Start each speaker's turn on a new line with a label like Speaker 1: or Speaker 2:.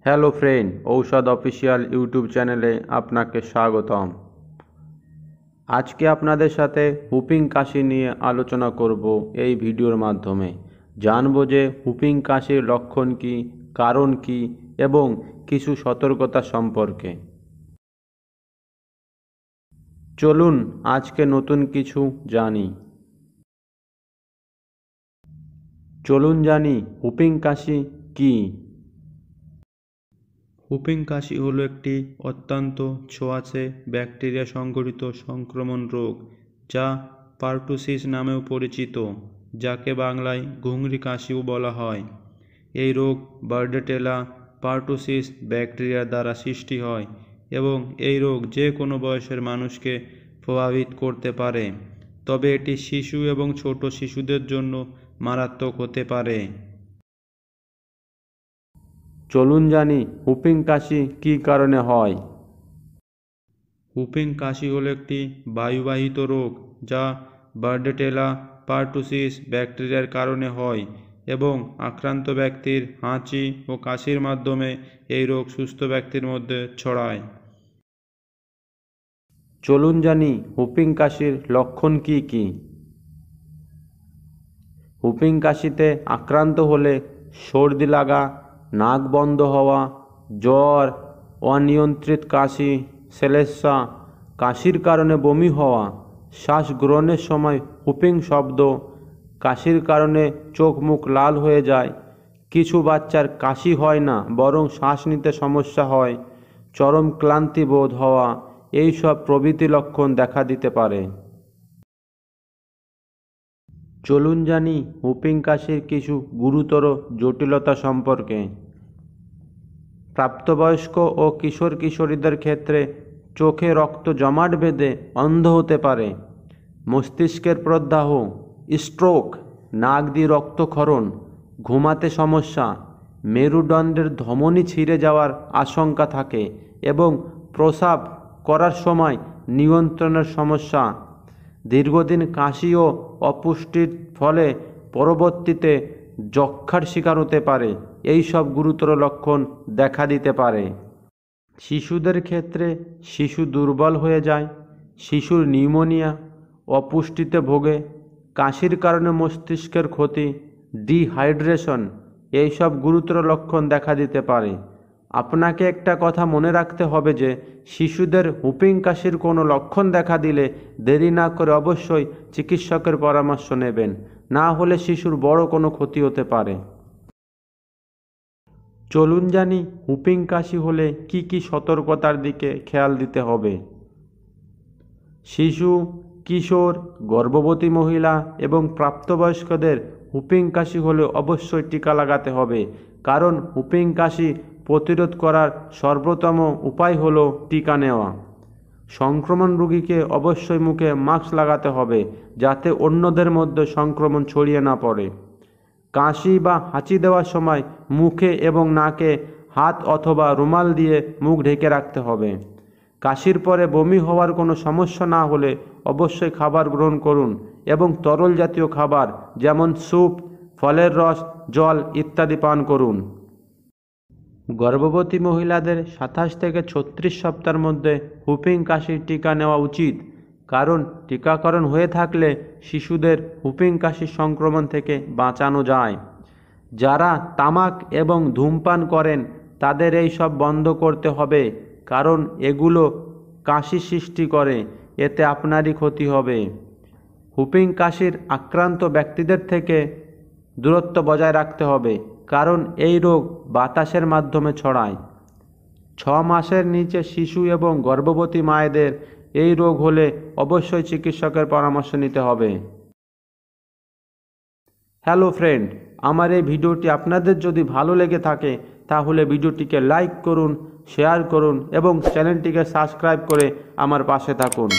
Speaker 1: Hello friend, ঔষধ official YouTube চ্যানেলে আপনাকে স্বাগতম। আজকে আপনাদের সাথে হুপিং কাশি নিয়ে আলোচনা করব এই ভিডিওর মাধ্যমে। জানবো যে হুপিং কাশির লক্ষণ কী, কারণ কী এবং কিছু সতর্কতা সম্পর্কে। চলুন আজকে নতুন কিছু জানি। জানি হুপিং কাশি কী। হুপিং কাশি হলো একটি অত্যন্ত ছোঁয়াচে ব্যাকটেরিয়া সংঘটিত সংক্রমণ রোগ, যা পারটুসিস নামেও পরিচিত, যাকে বাংলায় ঘুংরি কাশিও বলা হয়। এই রোগ বার্ডেটেলা পারটুসিস ব্যাকটেরিয়া দ্বারা সৃষ্টি হয় এবং এই রোগ যে কোনো বয়সের মানুষকে প্রভাবিত করতে পারে, তবে এটি শিশু এবং ছোট শিশুদের জন্য মারাত্মক হতে পারে। চলুন জানি হুপিং কাশি কী কারণে হয়। হুপিং কাশি হলো একটি বায়ুবাহিত রোগ যা বার্ডেটেলা পারটুসিস ব্যাকটেরিয়ার কারণে হয় এবং আক্রান্ত ব্যক্তির হাঁচি ও কাশির মাধ্যমে এই রোগ সুস্থ ব্যক্তির মধ্যে ছড়ায়। চলুন জানি হুপিং কাশির লক্ষণ কী কী। হুপিং কাশিতে আক্রান্ত হলে সর্দি লাগা, নাক বন্ধ হওয়া, জ্বর, অনিয়ন্ত্রিত কাশি, শ্লেষ্মা, কাশির কারণে বমি হওয়া, শ্বাস গ্রহণের সময় হুপিং শব্দ, কাশির কারণে চোখ মুখ লাল হয়ে যায়, কিছু বাচ্চার কাশি হয় না বরং শ্বাস নিতে সমস্যা হয়, চরম ক্লান্তি বোধ হওয়া, এই সব প্রভৃতি লক্ষণ দেখা দিতে পারে। চলুন জানি হুপিং কাশির কিছু গুরুতর জটিলতা সম্পর্কে। প্রাপ্তবয়স্ক ও কিশোর কিশোরীদের ক্ষেত্রে চোখে রক্ত জমাট বেঁধে অন্ধ হতে পারে, মস্তিষ্কের প্রদাহ, স্ট্রোক, নাক দিয়ে রক্তক্ষরণ, ঘুমাতে সমস্যা, মেরুদণ্ডের ধমনী ছিঁড়ে যাওয়ার আশঙ্কা থাকে এবং প্রস্রাব করার সময় নিয়ন্ত্রণের সমস্যা, দীর্ঘদিন কাশি ও অপুষ্টির ফলে পরবর্তীতে যক্ষ্মার শিকার হতে পারে। এই সব গুরুতর লক্ষণ দেখা দিতে পারে। শিশুদের ক্ষেত্রে শিশু দুর্বল হয়ে যায়, শিশুর নিউমোনিয়া, অপুষ্টিতে ভোগে, কাশির কারণে মস্তিষ্কের ক্ষতি, ডিহাইড্রেশন, এই সব গুরুতর লক্ষণ দেখা দিতে পারে। আপনাকে একটা কথা মনে রাখতে হবে যে শিশুদের হুপিং কাশির কোনো লক্ষণ দেখা দিলে দেরি না করে অবশ্যই চিকিৎসকের পরামর্শ নেবেন, না হলে শিশুর বড় কোনো ক্ষতি হতে পারে। চলুন জানি হুপিং কাশি হলে কি কি সতর্কতার দিকে খেয়াল দিতে হবে। শিশু, কিশোর, গর্ভবতী মহিলা এবং প্রাপ্তবয়স্কদের হুপিং কাশি হলে অবশ্যই টিকা লাগাতে হবে, কারণ হুপিং কাশি প্রতিরোধ করার সর্বোত্তম উপায় হলো টিকা নেওয়া। সংক্রমণ রোগীকে অবশ্যই মুখে মাস্ক লাগাতে হবে যাতে অন্যদের মধ্যে সংক্রমণ ছড়িয়ে না পড়ে। কাশি বা হাঁচি দেওয়ার সময় মুখে এবং নাকে হাত অথবা রুমাল দিয়ে মুখ ঢেকে রাখতে হবে। কাশির পরে বমি হওয়ার কোনো সমস্যা না হলে অবশ্যই খাবার গ্রহণ করুন এবং তরল জাতীয় খাবার যেমন স্যুপ, ফলের রস, জল ইত্যাদি পান করুন। গর্ভবতী মহিলাদের 27 থেকে 36 সপ্তাহের মধ্যে হুপিং কাশির টিকা নেওয়া উচিত, কারণ টিকাকরণ হয়ে থাকলে শিশুদের হুপিং কাশির সংক্রমণ থেকে বাঁচানো যায়। যারা তামাক এবং ধূমপান করেন তাদের এই সব বন্ধ করতে হবে, কারণ এগুলো কাশি সৃষ্টি করে, এতে আপনারই ক্ষতি হবে। হুপিং কাশির আক্রান্ত ব্যক্তিদের থেকে দূরত্ব বজায় রাখতে হবে, কারণ এই রোগ বাতাসের মাধ্যমে ছড়ায়। 6 মাসের নিচে শিশু এবং গর্ভবতী মায়েদের এই রোগ হলে অবশ্যই চিকিৎসকের পরামর্শ নিতে হবে। হ্যালো ফ্রেন্ড, আমার এই ভিডিওটি আপনাদের যদি ভালো লেগে থাকে তাহলে ভিডিওটিকে লাইক করুন, শেয়ার করুন এবং চ্যানেলটিকে সাবস্ক্রাইব করে আমার পাশে থাকুন।